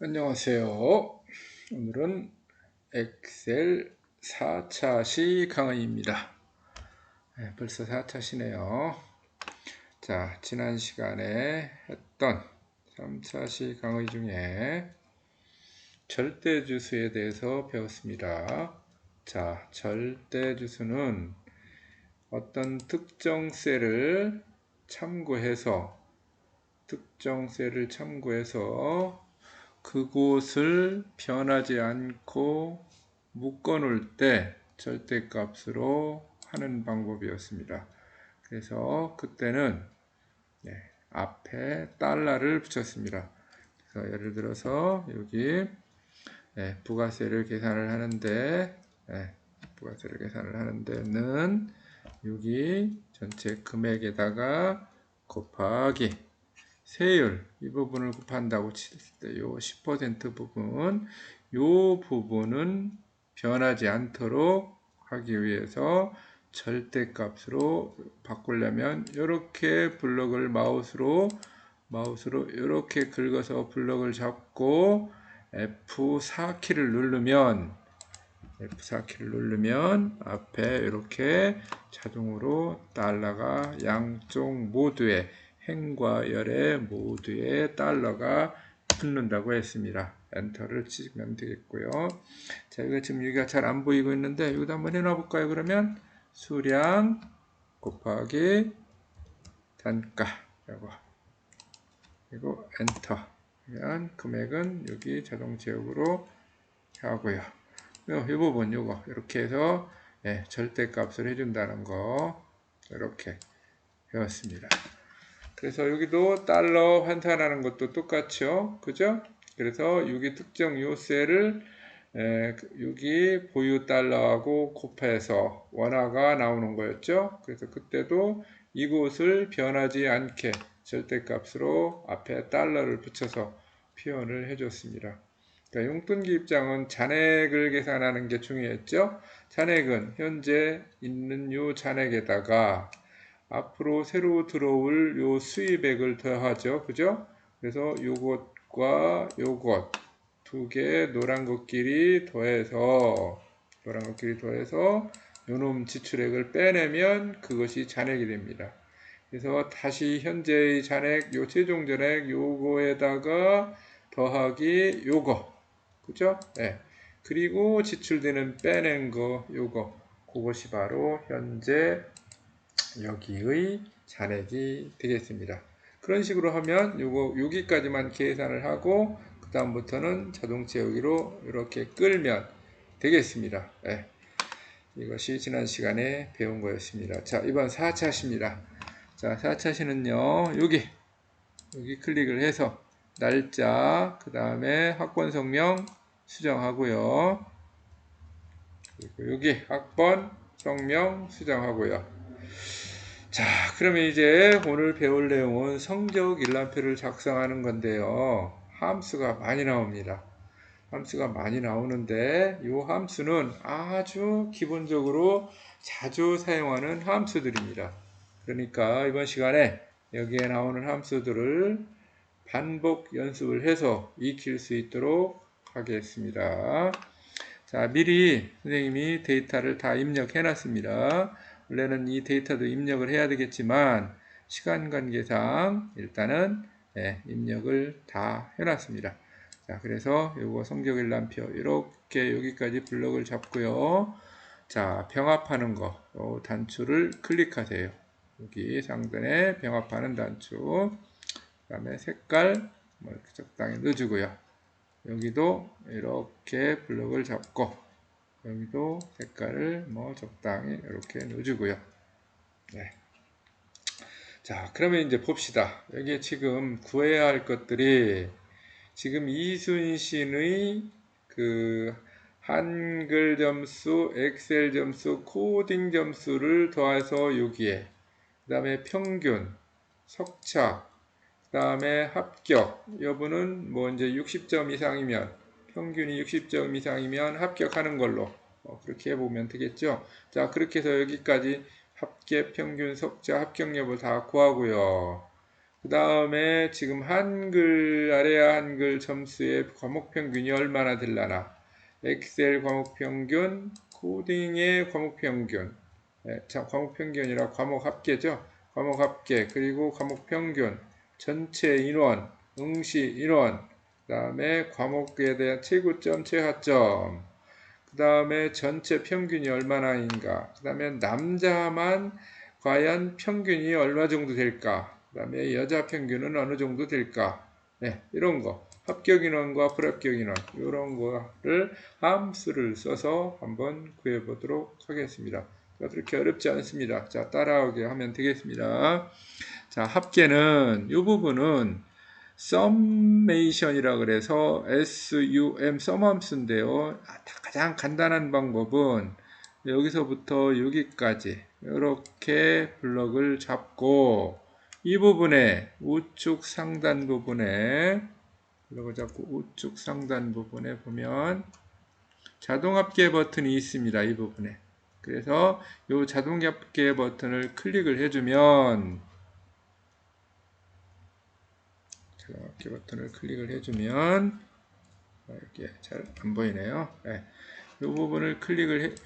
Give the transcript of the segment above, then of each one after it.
안녕하세요. 오늘은 엑셀 4차 시 강의입니다. 벌써 4차 시네요. 자, 지난 시간에 했던 3차 시 강의 중에 절대주수에 대해서 배웠습니다. 자, 절대주수는 어떤 특정 셀을 참고해서 그곳을 변하지 않고 묶어 놓을 때 절대값으로 하는 방법이었습니다. 그래서 그때는 앞에 달러를 붙였습니다. 그래서 예를 들어서 여기 부가세를 계산을 하는데 는 여기 전체 금액에다가 곱하기 세율, 이 부분을 곱한다고 칠 때 요 10% 부분, 요 부분은 변하지 않도록 하기 위해서 절대값으로 바꾸려면 이렇게 블럭을 마우스로 이렇게 긁어서 블럭을 잡고 F4키를 누르면 앞에 이렇게 자동으로 달러가 양쪽 모두에 행과 열의 모두에 달러가 붙는다고 했습니다. 엔터를 치면 되겠고요. 자, 이거 지금 여기가 잘 안 보이고 있는데 여기도 한번 해놔 볼까요? 그러면 수량 곱하기 단가 그리고 엔터 하면 금액은 여기 자동 제곱으로 하고요. 이 부분 요거 이렇게 해서 절대값을 해준다는 거 이렇게 배웠습니다. 그래서 여기도 달러 환산하는 것도 똑같죠, 그죠? 그래서 여기 특정 요 셀을 여기 보유 달러하고 곱해서 원화가 나오는 거였죠. 그래서 그때도 이곳을 변하지 않게 절대값으로 앞에 달러를 붙여서 표현을 해줬습니다. 그러니까 용돈기 입장은 잔액을 계산하는 게 중요했죠. 잔액은 현재 있는 요 잔액에다가 앞으로 새로 들어올 요 수입액을 더하죠. 그죠? 그래서 요것과 요것 두 개 노란 것끼리 더해서 요놈 지출액을 빼내면 그것이 잔액이 됩니다. 그래서 다시 현재의 잔액, 요 최종 잔액 요거에다가 더하기 요거. 그죠? 네. 그리고 지출되는 빼낸 거 요거. 그것이 바로 현재 여기의 잔액이 되겠습니다. 그런 식으로 하면 요거 여기까지만 계산을 하고 그 다음부터는 자동 채우기로 이렇게 끌면 되겠습니다. 네. 이것이 지난 시간에 배운 거였습니다. 자, 이번 4차 시입니다. 자, 4차 시는요, 여기 클릭을 해서 날짜, 그 다음에 학번 성명 수정하고요. 그리고 여기 학번 성명 수정하고요. 자, 그러면 이제 오늘 배울 내용은 성적 일람표를 작성하는 건데요. 함수가 많이 나옵니다. 함수가 많이 나오는데 이 함수는 아주 기본적으로 자주 사용하는 함수들입니다. 그러니까 이번 시간에 여기에 나오는 함수들을 반복 연습을 해서 익힐 수 있도록 하겠습니다. 자, 미리 선생님이 데이터를 다 입력해 놨습니다. 원래는 이 데이터도 입력을 해야 되겠지만 시간 관계상 일단은 입력을 다 해놨습니다. 자, 그래서 요거 성적일람표 이렇게 여기까지 블럭을 잡고요. 자, 병합하는 거 단추를 클릭하세요. 여기 상단에 병합하는 단추, 그 다음에 색깔 이렇게 적당히 넣어주고요. 여기도 이렇게 블럭을 잡고 여기도 색깔을 적당히 이렇게 넣어주고요. 네. 자, 그러면 이제 봅시다. 여기에 지금 구해야 할 것들이 지금 이순신의 그 한글 점수, 엑셀 점수, 코딩 점수를 더해서 여기에 그 다음에 평균, 석차, 그 다음에 합격 여부는 이제 60점 이상이면 평균이 60점 이상이면 합격하는 걸로 그렇게 해보면 되겠죠. 자, 그렇게 해서 여기까지 합계, 평균, 석자, 합격 여부 다 구하고요. 그 다음에 지금 한글, 아래야 한글 점수의 과목 평균이 얼마나 될라나. 엑셀 과목 평균, 코딩의 과목 평균. 자, 과목 평균이라 과목 합계죠. 과목 합계, 그리고 과목 평균, 전체 인원, 응시 인원, 그 다음에 과목에 대한 최고점, 최하점, 그 다음에 전체 평균이 얼마나인가, 그 다음에 남자만 과연 평균이 얼마 정도 될까, 그 다음에 여자 평균은 어느 정도 될까, 네, 이런 거, 합격 인원과 불합격 인원, 이런 거를 함수를 써서 한번 구해 보도록 하겠습니다. 그렇게 어렵지 않습니다. 자, 따라오게 하면 되겠습니다. 자, 합계는 이 부분은 summation이라 그래서 sum 썸함수인데요. 가장 간단한 방법은 여기서부터 여기까지 이렇게 블럭을 잡고 이 부분에 우측 상단 부분에 블럭을 잡고 우측 상단 부분에 보면 자동 합계 버튼이 있습니다. 이 부분에. 그래서 이 자동 합계 버튼을 클릭을 해주면 합계 버튼을 클릭을 해주면 이렇게 잘 안 보이네요. 네. 이 부분을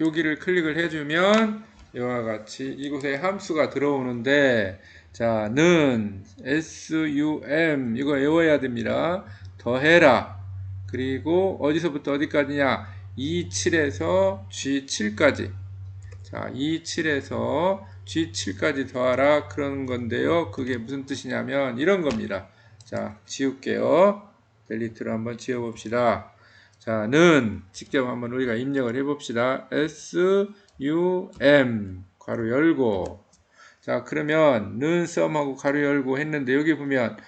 여기를 클릭을 해주면 이와 같이 이곳에 함수가 들어오는데, 자, 는 sum 이거 외워야 됩니다. 더해라. 그리고 어디서부터 어디까지냐? E7에서 G7까지. 자, E7에서 G7까지 더하라 그런 건데요. 그게 무슨 뜻이냐면 이런 겁니다. 자, 지울게요. 델리트로 한번 지워봅시다. 자, 는 직접 한번 우리가 입력을 해봅시다. sum 괄호 열고. 자, 그러면 는 썸하고 가로 열고 했는데 여기 보면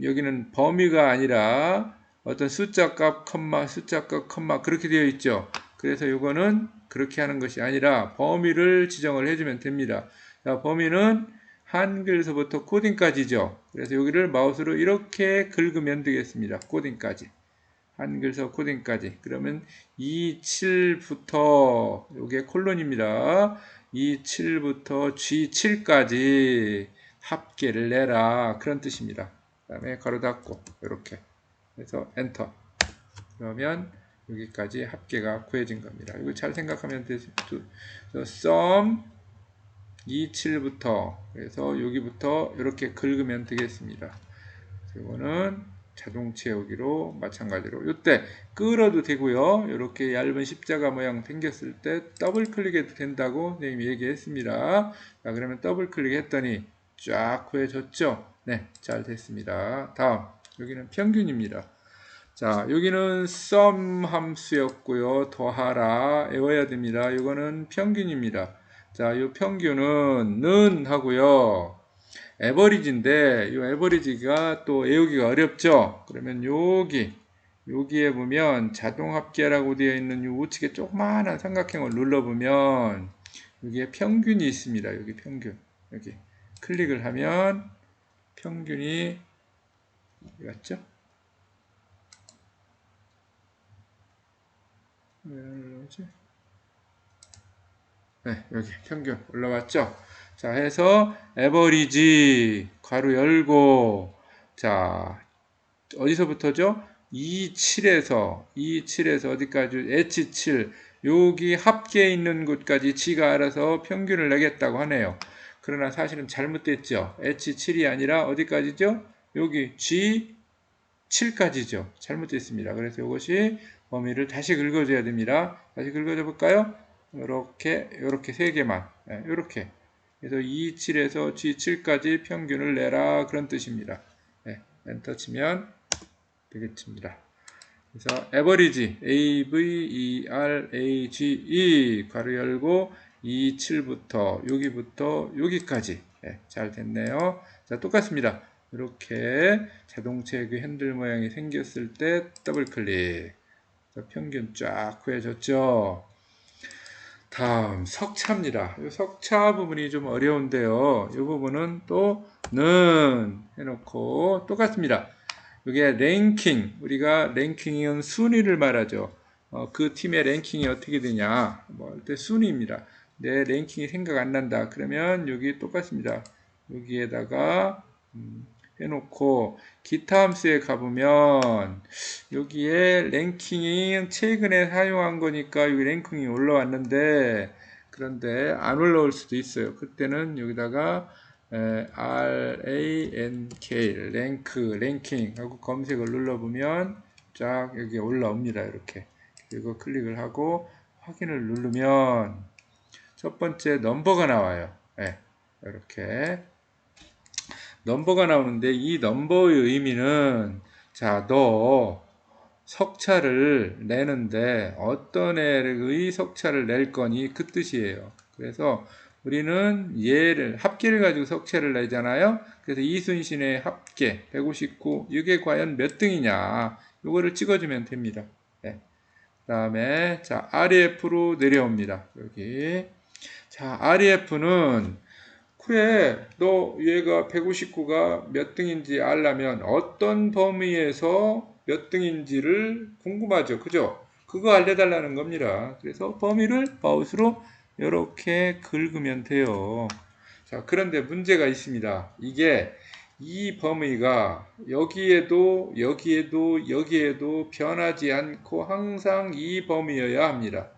여기는 범위가 아니라 어떤 숫자 값, 숫자 값, 그렇게 되어 있죠. 그래서 이거는 그렇게 하는 것이 아니라 범위를 지정을 해주면 됩니다. 자, 범위는 한글서부터 코딩까지죠. 그래서 여기를 마우스로 이렇게 긁으면 되겠습니다. 코딩까지. 한글서 코딩까지. 그러면 27부터 이게 콜론입니다. 27부터 G7까지 합계를 내라. 그런 뜻입니다. 그 다음에 가로 닫고 이렇게 해서 엔터. 그러면 여기까지 합계가 구해진 겁니다. 이거 잘 생각하면 되죠. sum 27부터 그래서 여기부터 이렇게 긁으면 되겠습니다. 이거는 자동 채우기로 마찬가지로 이때 끌어도 되고요. 이렇게 얇은 십자가 모양 생겼을 때 더블 클릭해도 된다고 선생님이 얘기했습니다. 자, 그러면 더블 클릭했더니 쫙 구해졌죠. 네, 잘 됐습니다. 다음 여기는 평균입니다. 자, 여기는 sum 함수였고요. 더하라 외워야 됩니다. 이거는 평균입니다. 자, 이 평균은 는 하고요. 에버리지인데 이 에버리지가 또 외우기가 어렵죠. 그러면 여기에 보면 자동 합계라고 되어 있는 이 우측에 조그마한 삼각형을 눌러보면 여기에 평균이 있습니다. 여기 평균. 여기 클릭을 하면 평균이 맞죠? 네, 여기 평균 올라왔죠? 자, 해서 에버리지 괄호 열고, 자, 어디서부터죠? E7에서 어디까지? H7 여기 합계에 있는 곳까지 지가 알아서 평균을 내겠다고 하네요. 그러나 사실은 잘못됐죠. H7이 아니라 어디까지죠? 여기 G7까지죠. 잘못됐습니다. 그래서 이것이 범위를 다시 긁어줘야 됩니다. 다시 긁어줘 볼까요? 이렇게 세 개만, 이렇게. 그래서 E7에서 G7까지 평균을 내라 그런 뜻입니다. 네, 엔터 치면 되겠습니다. 그래서 average average 괄호 열고 E7부터 여기부터 여기까지 잘 됐네요. 자, 똑같습니다. 이렇게 자동차 그 핸들 모양이 생겼을 때 더블 클릭. 평균 쫙 구해졌죠. 다음 석차입니다. 이 석차 부분이 좀 어려운데요. 이 부분은 또 는 해놓고 똑같습니다. 이게 랭킹, 우리가 랭킹은 순위를 말하죠. 그 팀의 랭킹이 어떻게 되냐, 뭐 때 순위입니다. 내 랭킹이 생각 안 난다. 그러면 여기 똑같습니다. 여기에다가 해놓고 기타 함수에 가보면 여기에 랭킹이 최근에 사용한 거니까 여기 랭킹이 올라왔는데 그런데 안 올라올 수도 있어요. 그때는 여기다가 RANK 랭킹 하고 검색을 눌러보면 쫙 여기 올라옵니다. 이렇게 그리고 클릭을 하고 확인을 누르면 첫 번째 넘버가 나와요. 네, 이렇게 넘버가 나오는데 이 넘버의 의미는 자, 너 석차를 내는데 어떤 애의 석차를 낼 거니 그 뜻이에요. 그래서 우리는 얘를 합계를 가지고 석차를 내잖아요. 그래서 이순신의 합계 159 이게 과연 몇 등이냐 이거를 찍어주면 됩니다. 네. 그다음에 자 REF로 내려옵니다. 여기 자 REF는 그래, 너 얘가 159가 몇 등인지 알려면 어떤 범위에서 몇 등인지를 궁금하죠. 그죠? 그거 알려달라는 겁니다. 그래서 범위를 마우스로 이렇게 긁으면 돼요. 자, 그런데 문제가 있습니다. 이게 이 범위가 여기에도 변하지 않고 항상 이 범위여야 합니다.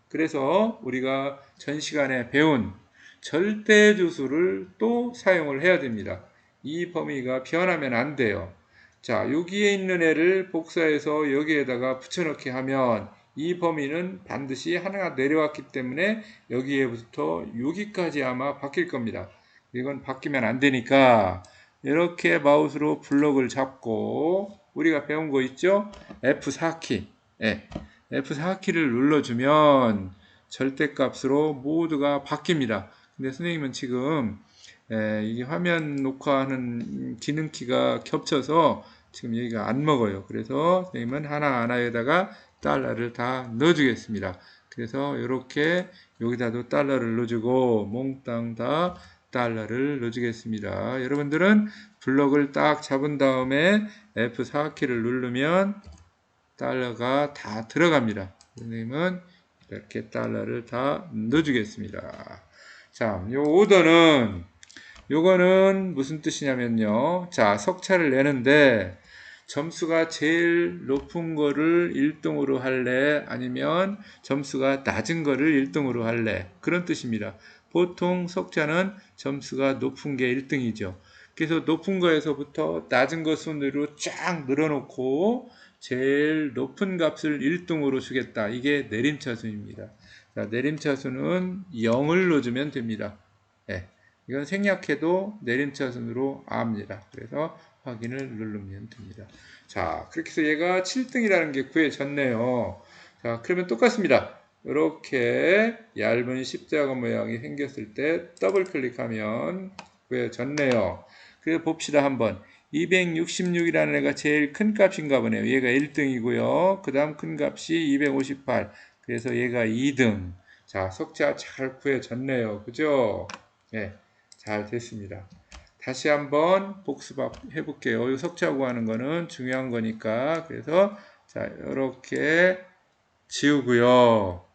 그래서 우리가 전 시간에 배운 절대주수를 또 사용을 해야 됩니다. 이 범위가 변하면 안 돼요. 자, 여기에 있는 애를 복사해서 여기에다가 붙여넣기 하면 이 범위는 반드시 하나가 내려왔기 때문에 여기에부터 여기까지 아마 바뀔 겁니다. 이건 바뀌면 안 되니까 이렇게 마우스로 블럭을 잡고 우리가 배운 거 있죠? F4키. 네. F4키를 눌러주면 절대값으로 모두가 바뀝니다. 근데 선생님은 지금 이게 화면 녹화하는 기능키가 겹쳐서 지금 여기가 안 먹어요. 그래서 선생님은 하나하나에다가 달러를 다 넣어주겠습니다. 그래서 이렇게 여기다도 달러를 넣어주고 몽땅 다 달러를 넣어주겠습니다. 여러분들은 블럭을 딱 잡은 다음에 F4키를 누르면 달러가 다 들어갑니다. 선생님은 이렇게 달러를 다 넣어주겠습니다. 자, 요 오더는 요거는 무슨 뜻이냐면요. 자, 석차를 내는데 점수가 제일 높은 거를 1등으로 할래? 아니면 점수가 낮은 거를 1등으로 할래? 그런 뜻입니다. 보통 석차는 점수가 높은 게 1등이죠. 그래서 높은 거에서부터 낮은 거 순으로 쫙 늘어놓고 제일 높은 값을 1등으로 주겠다. 이게 내림차순입니다. 자, 내림차순은 0을 넣어주면 됩니다. 네, 이건 생략해도 내림차순으로 압니다. 그래서 확인을 누르면 됩니다. 자, 그렇게 해서 얘가 7등이라는 게 구해졌네요. 자, 그러면 똑같습니다. 이렇게 얇은 십자가 모양이 생겼을 때 더블 클릭하면 구해졌네요. 그래서 봅시다 한번. 266이라는 애가 제일 큰 값인가 보네요. 얘가 1등이고요. 그 다음 큰 값이 258. 그래서 얘가 2등. 자, 석차 잘 구해졌네요. 그죠? 네, 잘 됐습니다. 다시 한번 복습해 볼게요. 이 석차 구하는 거는 중요한 거니까. 그래서 자, 이렇게 지우고요.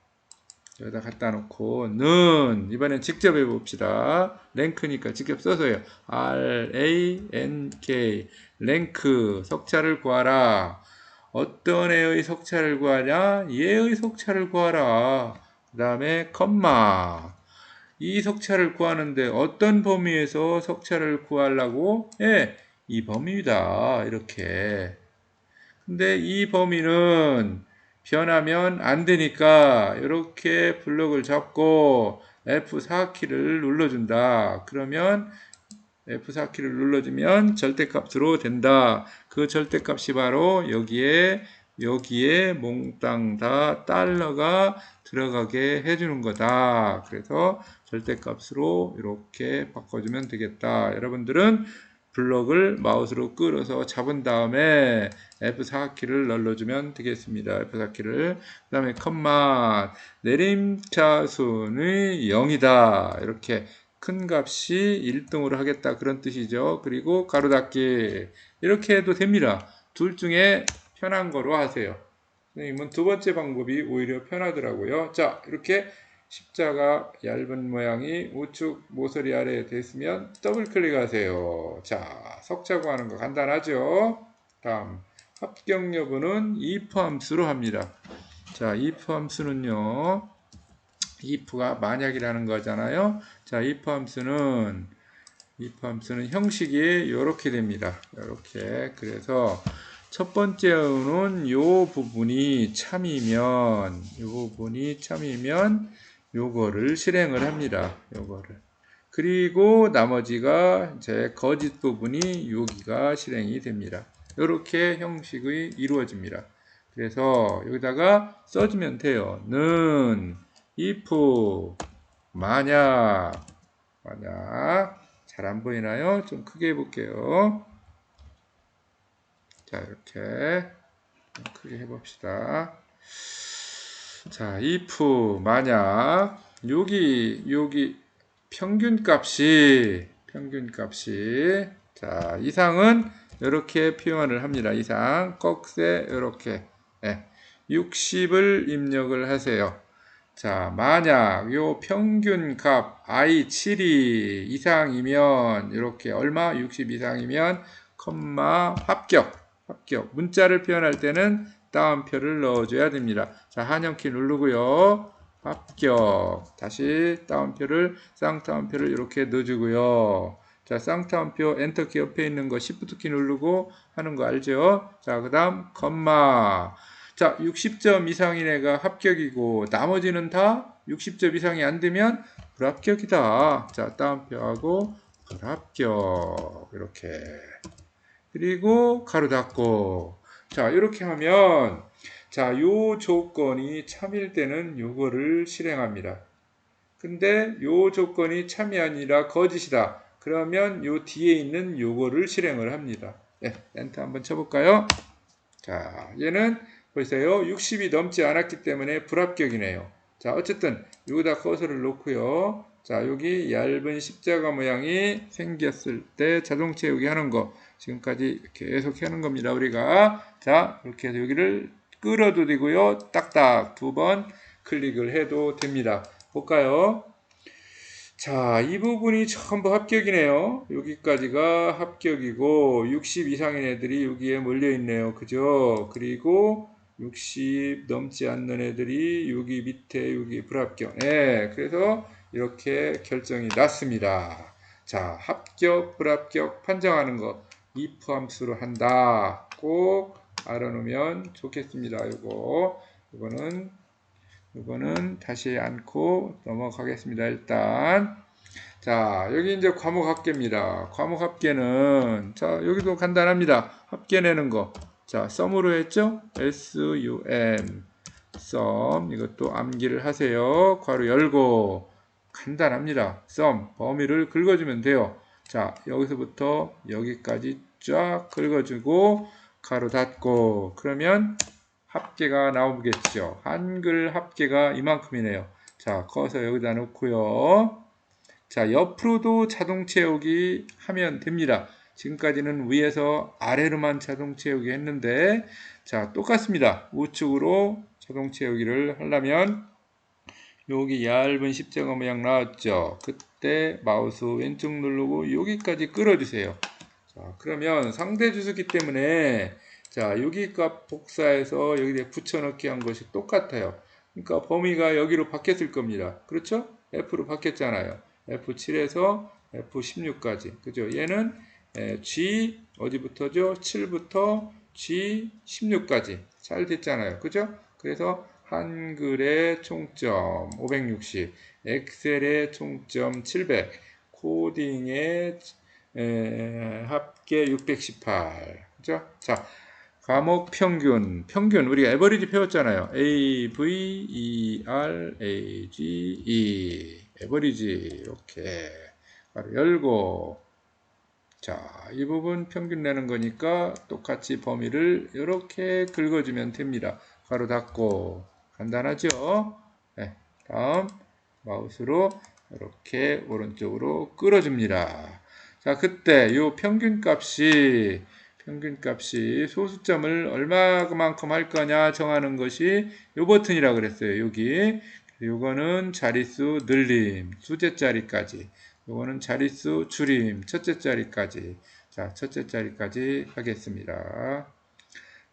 여기다 갖다 놓고 는 이번엔 직접 해봅시다. 랭크니까 직접 써서요. RANK 랭크 석차를 구하라. 어떤 애의 석차를 구하냐? 얘의 석차를 구하라. 그 다음에 컴마 이 석차를 구하는데 어떤 범위에서 석차를 구하려고? 예, 이 범위다. 이렇게. 근데 이 범위는 변하면 안 되니까 이렇게 블럭을 잡고 F4키를 눌러준다. 그러면 F4키를 눌러주면 절대값으로 된다. 그 절대값이 바로 여기에 몽땅 다 달러가 들어가게 해주는 거다. 그래서 절대값으로 이렇게 바꿔주면 되겠다. 여러분들은 블럭을 마우스로 끌어서 잡은 다음에 F4키를 눌러주면 되겠습니다. F4키를. 그 다음에 컴마 내림차순의 0이다. 이렇게 큰 값이 1등으로 하겠다. 그런 뜻이죠. 그리고 가로 닫기. 이렇게 해도 됩니다. 둘 중에 편한 거로 하세요. 선생님은 두 번째 방법이 오히려 편하더라고요. 자, 이렇게 십자가 얇은 모양이 우측 모서리 아래에 됐으면 더블 클릭하세요. 자, 석자 구하는 거 간단하죠? 다음, 합격 여부는 if 함수로 합니다. 자, if 함수는요, if가 만약이라는 거잖아요. 자, if 함수는 형식이 이렇게 됩니다. 이렇게. 그래서 첫 번째는 요 부분이 참이면 요거를 실행을 합니다. 요거를. 그리고 나머지가 이제 거짓 부분이 여기가 실행이 됩니다. 이렇게 형식이 이루어집니다. 그래서 여기다가 써주면 돼요. 는 if 만약 잘 안 보이나요? 좀 크게 해볼게요. 자, 이렇게 크게 해봅시다. 자, if 만약 여기 평균값이 자, 이상은 이렇게 표현을 합니다. 이상 꺽쇠 이렇게 60을 입력을 하세요. 자, 만약 요 평균값 i7이 이상이면 이렇게 얼마? 60 이상이면 컴마 합격. 문자를 표현할 때는 따옴표를 넣어줘야 됩니다. 자, 한영키 누르고요. 합격. 다시 따옴표를 쌍따옴표를 이렇게 넣어주고요. 자, 쌍따옴표 엔터키 옆에 있는 거 Shift키 누르고 하는 거 알죠? 자, 그 다음 컴마. 자, 60점 이상인 애가 합격이고 나머지는 다 60점 이상이 안 되면 불합격이다. 자, 따옴표하고 불합격. 이렇게. 그리고 가로 닫고. 자, 이렇게 하면 자, 요 조건이 참일 때는 요거를 실행합니다. 근데 요 조건이 참이 아니라 거짓이다. 그러면 요 뒤에 있는 요거를 실행을 합니다. 엔터 한번 쳐볼까요? 자, 얘는 보세요. 60이 넘지 않았기 때문에 불합격이네요. 자, 어쨌든 여기다 커서를 놓고요. 자, 여기 얇은 십자가 모양이 생겼을 때 자동 채우기 하는 거 지금까지 계속 하는 겁니다. 우리가 자, 이렇게 해서 여기를 끌어도 되고요. 딱딱 2번 클릭을 해도 됩니다. 볼까요? 자, 이 부분이 전부 합격이네요. 여기까지가 합격이고 60 이상인 애들이 여기에 몰려 있네요. 그죠? 그리고 60 넘지 않는 애들이 여기 밑에 여기 불합격. 네, 그래서 이렇게 결정이 났습니다. 자, 합격, 불합격 판정하는 거 if 함수로 한다. 꼭 알아놓으면 좋겠습니다. 이거는 다시 않고 넘어가겠습니다. 일단 자, 여기 이제 과목 합계입니다. 과목 합계는 자, 여기도 간단합니다. 합계 내는 거. 자, 썸으로 했죠? SUM 썸 이것도 암기를 하세요. 괄호 열고 간단합니다. 썸 범위를 긁어주면 돼요. 자, 여기서부터 여기까지 쫙 긁어주고 가로 닫고 그러면 합계가 나오겠죠. 한글 합계가 이만큼이네요. 자, 커서 여기다 놓고요. 자, 옆으로도 자동 채우기 하면 됩니다. 지금까지는 위에서 아래로만 자동 채우기 했는데 자, 똑같습니다. 우측으로 자동 채우기를 하려면 여기 얇은 십자가 모양 나왔죠. 그때 마우스 왼쪽 누르고 여기까지 끌어주세요. 자, 그러면 상대 주소기 때문에 자, 여기 값 복사해서 여기에 붙여넣기 한 것이 똑같아요. 그러니까 범위가 여기로 바뀌었을 겁니다. 그렇죠? F로 바뀌었잖아요. F7에서 F16까지. 그죠? 얘는 G 어디부터죠? 7부터 G16까지. 잘 됐잖아요. 그죠? 그래서 한글의 총점 560, 엑셀의 총점 700, 코딩의 합계 618. 그죠? 자, 과목 평균 우리가 에버리지 배웠잖아요. A, V, E, R, A, G, E 에버리지 이렇게 바로 열고 자, 이 부분 평균 내는 거니까 똑같이 범위를 이렇게 긁어주면 됩니다. 가로 닫고 간단하죠? 네, 다음 마우스로 이렇게 오른쪽으로 끌어줍니다. 자, 그때 이 평균값이 소수점을 얼마만큼 할 거냐 정하는 것이 이 버튼이라고 그랬어요. 여기. 요거는 자릿수 늘림, 두째 자리까지. 요거는 자릿수 줄임, 첫째 자리까지. 자, 첫째 자리까지 하겠습니다.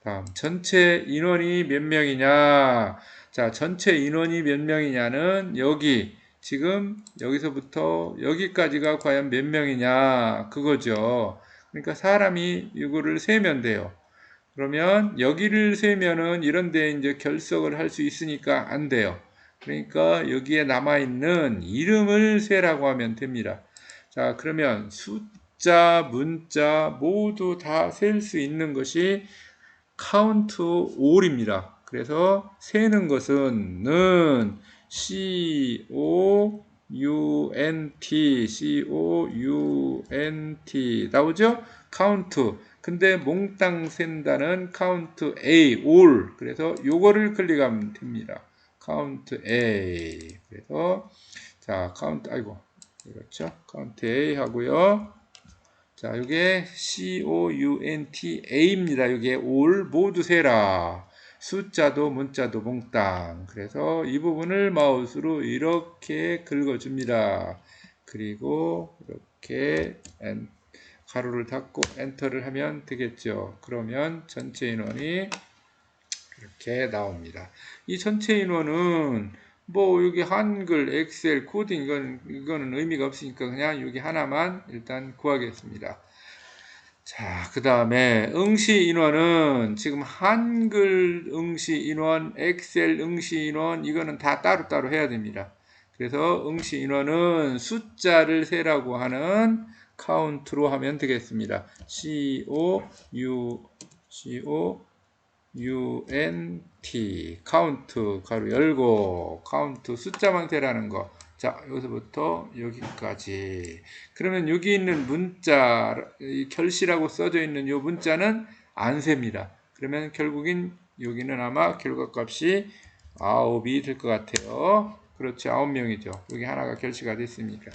다음, 전체 인원이 몇 명이냐? 자, 전체 인원이 몇 명이냐는 여기, 지금 여기서부터 여기까지가 과연 몇 명이냐? 그거죠. 그러니까 사람이 이거를 세면 돼요. 그러면 여기를 세면은 이런 데 이제 결석을 할 수 있으니까 안 돼요. 그러니까 여기에 남아있는 이름을 세라고 하면 됩니다. 자, 그러면 숫자, 문자 모두 다 셀 수 있는 것이 count all입니다. 그래서 세는 것은 count 나오죠? count. 근데 몽땅 센다는 count A all. 그래서 요거를 클릭하면 됩니다. count A. 그래서 자, count 아이고. 그렇죠? count A 하고요. 자, 이게 COUNTA입니다. 이게 all 모두 세라. 숫자도 문자도 몽땅. 그래서 이 부분을 마우스로 이렇게 긁어줍니다. 그리고 이렇게 가로를 닫고 엔터를 하면 되겠죠. 그러면 전체 인원이 이렇게 나옵니다. 이 전체 인원은 뭐 여기 한글, 엑셀, 코딩 이거는 의미가 없으니까 그냥 여기 하나만 일단 구하겠습니다. 자, 그 다음에 응시 인원은 지금 한글 응시 인원, 엑셀 응시 인원 이거는 다 따로따로 해야 됩니다. 그래서 응시 인원은 숫자를 세라고 하는 카운트로 하면 되겠습니다. COUNT 카운트 가로 열고 카운트 숫자만 세라는 거. 자, 여기서부터 여기까지. 그러면 여기 있는 문자, 결시라고 써져 있는 이 문자는 안 셉니다. 그러면 결국엔 여기는 아마 결과값이 9이 될 것 같아요. 그렇지, 9명이죠. 여기 하나가 결시가 됐으니까.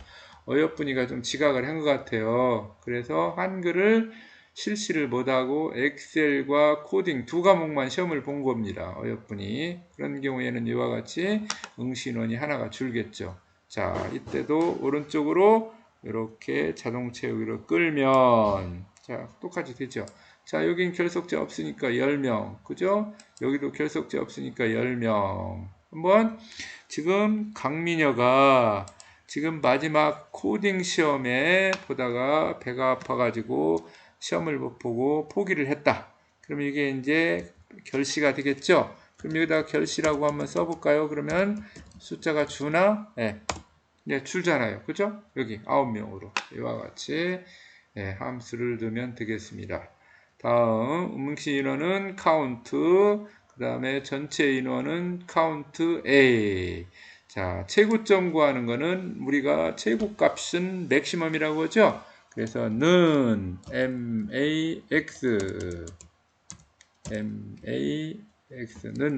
어여쁜이가 좀 지각을 한 것 같아요. 그래서 한글을 실시를 못하고 엑셀과 코딩 두 과목만 시험을 본 겁니다. 어여쁜이. 그런 경우에는 이와 같이 응시인원이 하나가 줄겠죠. 자, 이때도 오른쪽으로 이렇게 자동 채우기로 끌면 자, 똑같이 되죠. 자, 여긴 결석자 없으니까 10명. 그죠? 여기도 결석자 없으니까 10명. 한번 지금 강민여가 지금 마지막 코딩 시험에 보다가 배가 아파가지고 시험을 못 보고 포기를 했다. 그럼 이게 이제 결시가 되겠죠? 그럼 여기다가 결시라고 한번 써볼까요? 그러면 숫자가 주나? 네. 네, 줄잖아요. 그죠? 여기 9명으로. 이와 같이 네, 함수를 넣으면 되겠습니다. 다음, 응시 인원은 count, 그 다음에 전체 인원은 count A. 자, 최고점 구하는 거는 우리가 최고값은 맥시멈이라고 하죠? 그래서 는 MAX는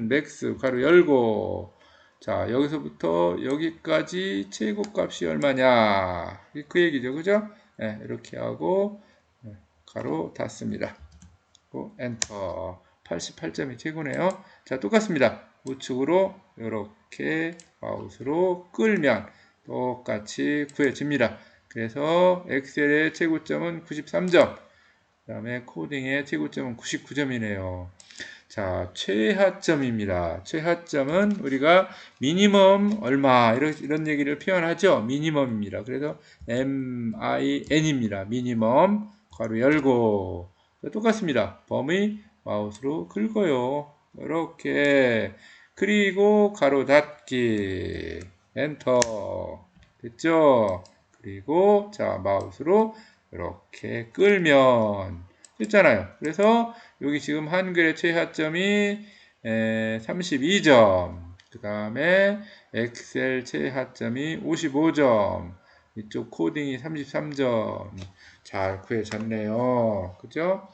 맥스 가로 열고 자 여기서부터 여기까지 최고값이 얼마냐 그 얘기죠. 그죠? 네, 이렇게 하고 가로 닫습니다. 엔터 88점이 최고네요. 자 똑같습니다. 우측으로 이렇게 마우스로 끌면 똑같이 구해집니다. 그래서 엑셀의 최고점은 93점, 그 다음에 코딩의 최고점은 99점이네요. 자, 최하점입니다. 최하점은 우리가 미니멈 얼마 이런 얘기를 표현하죠. 미니멈입니다. 그래서 MIN입니다. 미니멈 가로 열고 똑같습니다. 범위 마우스로 긁어요. 이렇게 그리고 가로 닫기 엔터 됐죠? 그리고 자 마우스로 이렇게 끌면 됐잖아요. 그래서 여기 지금 한글의 최하점이 32점 그 다음에 엑셀 최하점이 55점 이쪽 코딩이 33점 잘 구해졌네요. 그죠?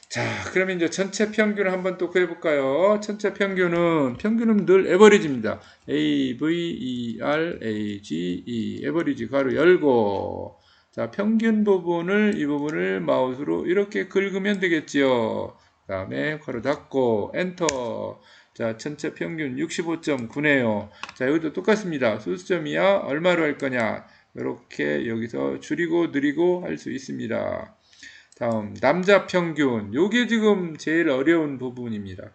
자, 그러면 이제 전체 평균을 한번 또 구해볼까요? 전체 평균은 늘 에버리지입니다. A, V, E, R, A, G, E, 에버리지 가로 열고 자, 평균 부분을 이 부분을 마우스로 이렇게 긁으면 되겠지요. 그 다음에 가로 닫고 엔터 자, 전체 평균 65.9네요. 자, 여기도 똑같습니다. 소수점이야 얼마로 할 거냐? 이렇게 여기서 줄이고 늘리고 할 수 있습니다. 다음 남자 평균. 요게 지금 제일 어려운 부분입니다.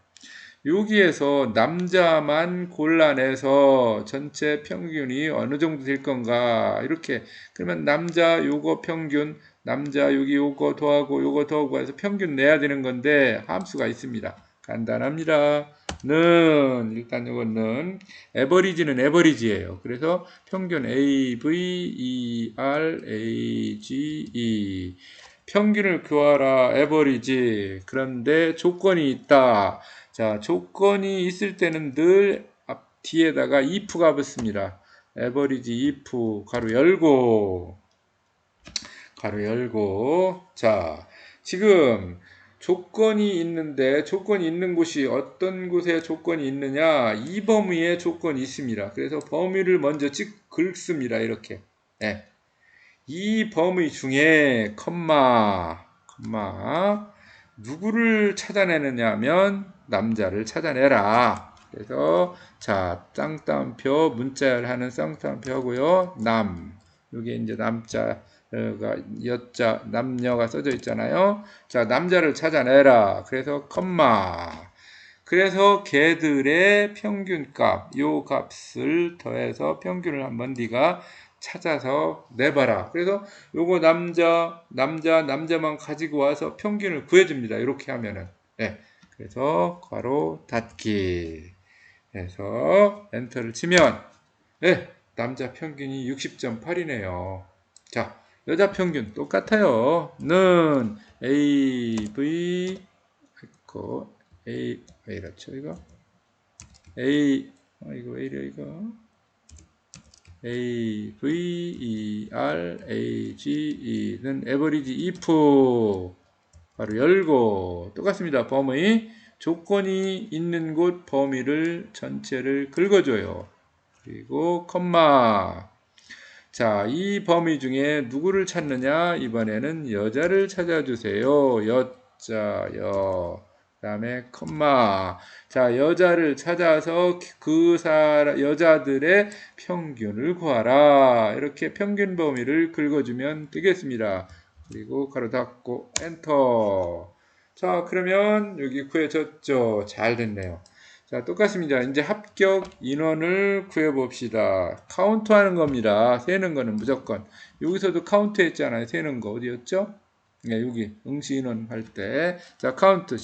여기에서 남자만 골라내서 전체 평균이 어느 정도 될 건가 이렇게. 그러면 남자 요거 평균, 남자 여기 요거 더하고 해서 평균 내야 되는 건데 함수가 있습니다. 간단합니다. 는 일단 요거는 에버리지는 에버리지예요. 그래서 평균 A, V, E, R, A, G, E 평균을 구하라 에버리지. 그런데 조건이 있다. 자, 조건이 있을 때는 늘 앞 뒤에다가 if가 붙습니다. 에버리지 if 가로 열고 자, 지금 조건이 있는데 조건이 있는 곳이 어떤 곳에 조건이 있느냐? 이 범위에 조건이 있습니다. 그래서 범위를 먼저 긁습니다. 이렇게. 네. 이 범위 중에 컴마 누구를 찾아내느냐 하면 남자를 찾아내라. 그래서 자, 쌍따옴표 문자열하는 쌍따옴표 하고요. 여기 이제 남자가 여자 남녀가 써져 있잖아요. 자, 남자를 찾아내라. 그래서 컴마. 그래서 걔들의 평균값, 요 값을 더해서 평균을 한번 네가 찾아서 내봐라. 그래서 요거 남자만 가지고 와서 평균을 구해줍니다. 이렇게 하면은. 네. 그래서 괄호 닫기 해서 엔터를 치면 네, 남자 평균이 60.8이네요. 자, 여자 평균 똑같아요. 는 A, V 있고 A 왜 이렇죠 이거? 이거 왜 이래 이거? A, V, E, R, A, G, E는 에버리지 if 바로 열고 똑같습니다. 범위 조건이 있는 곳 범위를 전체를 긁어줘요. 그리고 컴마. 자, 이 범위 중에 누구를 찾느냐? 이번에는 여자를 찾아주세요. 그 다음에 컴마. 자, 여자를 찾아서 여자들의 평균을 구하라. 이렇게 평균 범위를 긁어주면 되겠습니다. 그리고 가로 닫고 엔터. 자, 그러면 여기 구해졌죠. 잘 됐네요. 자, 똑같습니다. 이제 합격 인원을 구해봅시다. 카운트 하는 겁니다. 세는 거는 무조건. 여기서도 카운트 했잖아요. 세는 거. 어디였죠? 네, 여기 응시 인원 할 때. 자, 카운트.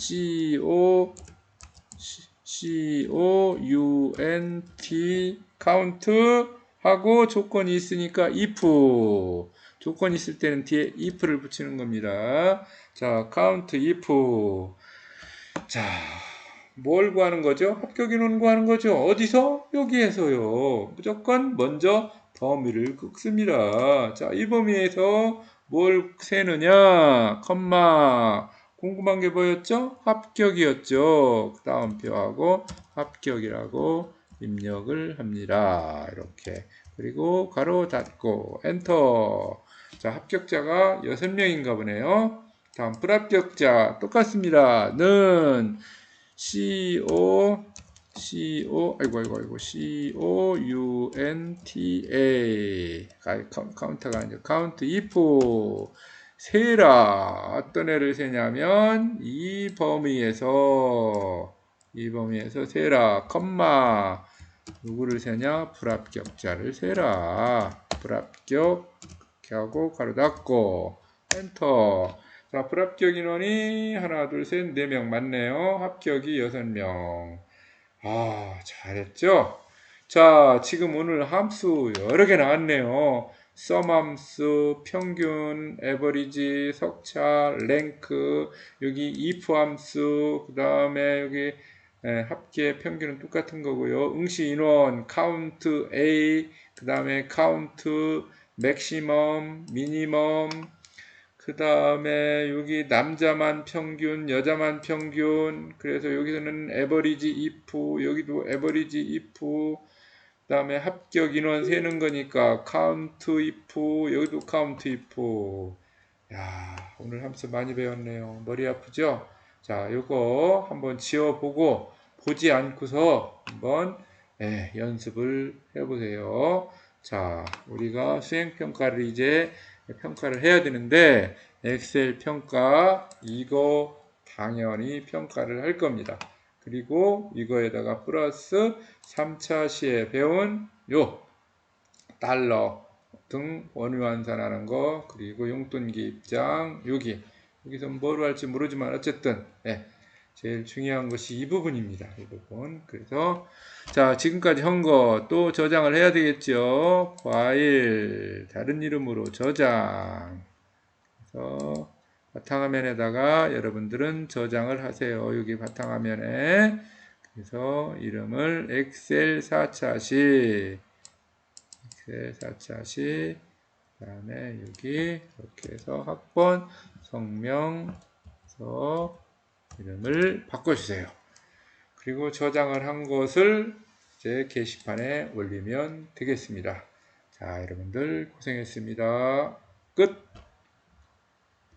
COUNT 카운트 하고 조건이 있으니까 if. 조건이 있을 때는 뒤에 if를 붙이는 겁니다. 자, 카운트 if. 자, 뭘 구하는 거죠? 합격 인원 구하는 거죠. 어디서? 여기에서요. 무조건 먼저 범위를 긋습니다. 자, 이 범위에서 뭘 세느냐? 컴마. 궁금한 게 뭐였죠? 합격이었죠. 그 다음 표하고 합격이라고 입력을 합니다. 이렇게. 그리고 가로 닫고 엔터. 자, 합격자가 6명인가 보네요. 다음 불합격자 똑같습니다. 는 카운트가 아니죠. 카운트 if 세라. 어떤 애를 세냐면 이 범위에서 세라. 컴마 누구를 세냐? 불합격자를 세라. 불합격 하고 가로 닫고 엔터. 자, 불합격 인원이 하나, 둘, 셋, 4명 맞네요. 합격이 6명. 아, 잘했죠? 자, 지금 오늘 함수 여러 개 나왔네요. 썸 함수, 평균, 에버리지, 석차, 랭크, 여기 if 함수, 그 다음에 여기 합계 평균은 똑같은 거고요. 응시 인원, 카운트 A, 그 다음에 카운트, 맥시멈, 미니멈, 그 다음에 여기 남자만 평균, 여자만 평균. 그래서 여기서는 에버리지 if, 여기도 에버리지 if. 그 다음에 합격 인원 세는 거니까 카운트 if, 여기도 카운트 if. 야, 오늘 함수 많이 배웠네요. 머리 아프죠? 자, 요거 한번 지워보고 보지 않고서 한번 연습을 해보세요. 자, 우리가 수행평가를 이제 평가를 해야 되는데 엑셀 평가 이거 당연히 평가를 할 겁니다. 그리고 이거에다가 플러스 3차 시에 배운 요 달러 등 원유 환산하는 거, 그리고 용돈기 입장 여기서 뭐로 할지 모르지만 어쨌든 제일 중요한 것이 이 부분입니다. 이 부분. 그래서 자, 지금까지 한 거 또 저장을 해야 되겠죠. 파일 다른 이름으로 저장. 그래서 바탕화면에다가 여러분들은 저장을 하세요. 여기 바탕화면에. 그래서 이름을 엑셀 4차시 엑셀 4차시 그 다음에 여기 이렇게 해서 학번 성명서 이름을 바꿔주세요. 그리고 저장을 한 것을 이제 게시판에 올리면 되겠습니다. 자, 여러분들 고생했습니다. 끝!